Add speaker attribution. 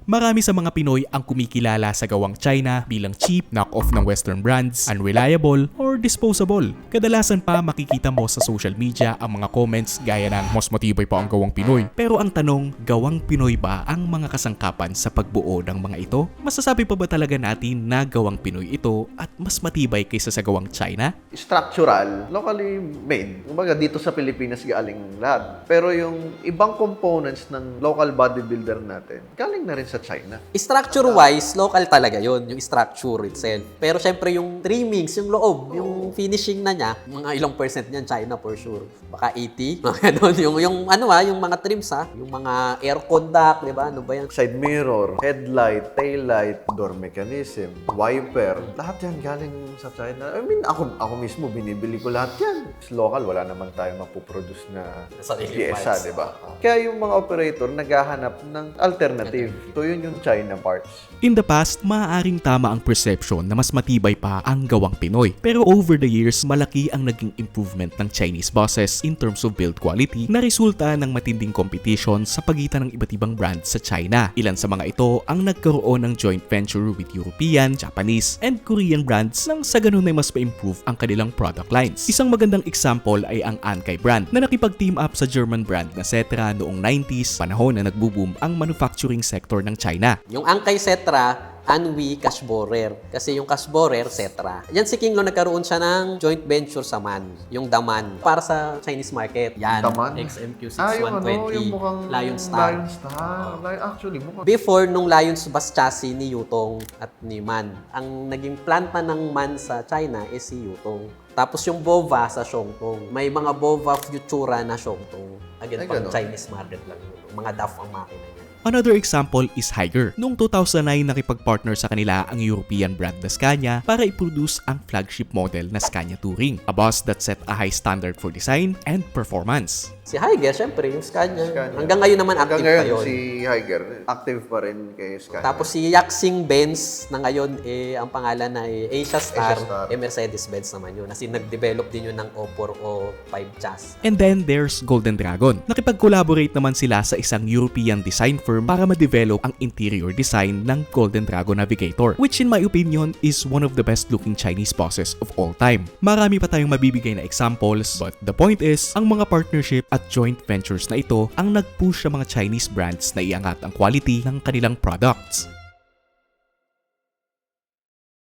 Speaker 1: Marami sa mga Pinoy ang kumikilala sa gawang China bilang cheap, knock-off ng Western brands, unreliable, or disposable. Kadalasan pa makikita mo sa social media ang mga comments gaya ng mas matibay pa ang gawang Pinoy. Pero ang tanong, gawang Pinoy ba ang mga kasangkapan sa pagbuo ng mga ito? Masasabi pa ba talaga natin na gawang Pinoy ito at mas matibay kaysa sa gawang China?
Speaker 2: Structural, locally made. Kumbaga dito sa Pilipinas galing lahat. Pero yung ibang components ng local bodybuilder natin, galing na rin sa China.
Speaker 3: Structure-wise, local talaga yon yung structure itself. Pero syempre yung trimmings, yung loob, yung finishing na niya, mga ilang percent niyan, China for sure. Baka 80, mga ganun. Yung mga trims yung mga air conduct, di ba? Ano ba yan?
Speaker 2: Side mirror, headlight, taillight, door mechanism, wiper, lahat yan galing sa China. I mean, ako mismo, binibili ko lahat yan. It's local, wala naman tayo mapuproduce na
Speaker 3: Sarili
Speaker 2: pyesa,
Speaker 3: parts.
Speaker 2: di ba? Kaya yung mga operator naghahanap ng alternative. So, yun yung China parts.
Speaker 1: In the past, maaaring tama ang perception na mas matibay pa ang gawang Pinoy. Pero over the years, malaki ang naging improvement ng Chinese bosses in terms of build quality na resulta ng matinding competition sa pagitan ng iba't ibang brands sa China. Ilan sa mga ito ang nagkaroon ng joint venture with European, Japanese, and Korean brands nang sa ganun ay mas ma-improve ang kanilang product lines. Isang magandang example ay ang Ankai brand na nakipag-team up sa German brand na Setra noong 90s, panahon na nagbo-boom ang manufacturing sector ng China.
Speaker 3: Yung Ankai Setra, Anhui Cash Borer. Kasi yung Cash Borer, Setra. Yan si King Lo, nagkaroon siya ng joint venture sa MAN. Yung Daman. Para sa Chinese market. Yan.
Speaker 2: Daman?
Speaker 3: XMQ6120.
Speaker 2: yung mukhang
Speaker 3: Lion Star.
Speaker 2: Lion Star. Actually, mukhang...
Speaker 3: Before nung Lions bus chassis ni Yutong at ni MAN, ang naging planta ng MAN sa China is si Yutong. Tapos yung Bova sa Xiongtong. May mga Bova Futura na Xiongtong. Again,
Speaker 2: Ay,
Speaker 3: pang
Speaker 2: ganun.
Speaker 3: Chinese market lang yun. Mga DAF ang makina niya.
Speaker 1: Another example is Higer. Noong 2009, nakipag-partner sa kanila ang European brand na Scania para i-produce ang flagship model na Scania Touring, a bus that set a high standard for design and performance.
Speaker 3: Si Higer, syempre, yung Scania. Hanggang ngayon naman active
Speaker 2: Hanggang ngayon,
Speaker 3: pa yun.
Speaker 2: si Higer, active pa rin kay Scania.
Speaker 3: Tapos si Yaxing Benz na ngayon, ang pangalan na Asia Star,
Speaker 2: Star.
Speaker 3: Mercedes-Benz naman yun. Kasi nag-develop din yun ng O4O5 chassis.
Speaker 1: And then there's Golden Dragon. Nakipag-collaborate naman sila sa isang European design firm para ma-develop ang interior design ng Golden Dragon Navigator, which in my opinion is one of the best looking Chinese buses of all time. Marami pa tayong mabibigay na examples, but the point is, ang mga partnership at joint ventures na ito ang nag-push sa mga Chinese brands na iangat ang quality ng kanilang products.